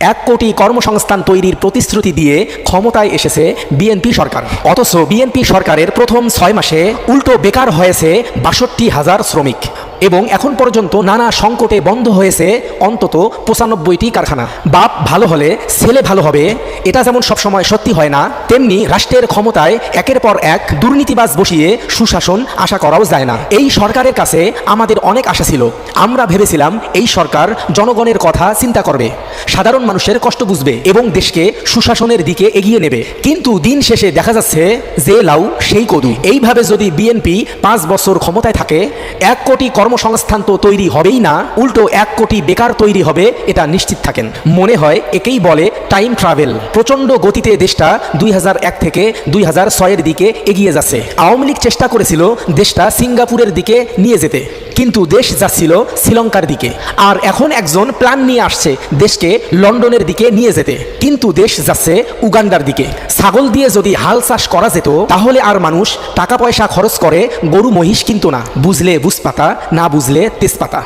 1 কোটি কর্মসংস্থান তৈরির প্রতিশ্রুতি দিয়ে ক্ষমতায় এসেছে বিএনপি সরকার। অথচ বিএনপি সরকারের প্রথম 6 মাসে উল্টো বেকার হয়েছে 62,000 শ্রমিক এবং এখন পর্যন্ত নানা সংকটে বন্ধ হয়েছে অন্তত 95টি কারখানা। বাপ ভালো হলে ছেলে ভালো হবে, এটা যেমন সবসময় সত্যি হয় না, তেমনি রাষ্ট্রের ক্ষমতায় একের পর এক দুর্নীতিবাজ বসিয়ে সুশাসন আশা করাও যায় না। এই সরকারের কাছে আমাদের অনেক আশা ছিল। আমরা ভেবেছিলাম এই সরকার জনগণের কথা চিন্তা করবে, সাধারণ মানুষের কষ্ট বুঝবে এবং দেশকে সুশাসনের দিকে এগিয়ে নেবে। কিন্তু দিন শেষে দেখা যাচ্ছে যে লাউ সেই কদু। এইভাবে যদি বিএনপি 5 বছর ক্ষমতায় থাকে, 1 কোটি কর্মসংস্থান তো তৈরি হবেই না, উল্টো 1 কোটি বেকার তৈরি হবে, এটা নিশ্চিত থাকেন। মনে হয় একেই বলে টাইম ট্রাভেল। প্রচণ্ড গতিতে দেশটা 2001 থেকে 2006-এর দিকে এগিয়ে যাচ্ছে। আওয়ামী লীগ চেষ্টা করেছিল দেশটা সিঙ্গাপুরের দিকে নিয়ে যেতে, কিন্তু দেশ যাচ্ছিল শ্রীলঙ্কার দিকে। আর এখন একজন প্ল্যান নিয়ে আসছে দেশকে লন্ডনের দিকে নিয়ে যেতে, কিন্তু দেশ যাচ্ছে উগান্ডার দিকে। ছাগল দিয়ে যদি হাল চাষ করা যেত তাহলে আর মানুষ টাকা পয়সা খরচ করে গরু মহিষ কিনত না। বুঝলে বুঝপাতা, না বুঝলে তেজপাতা।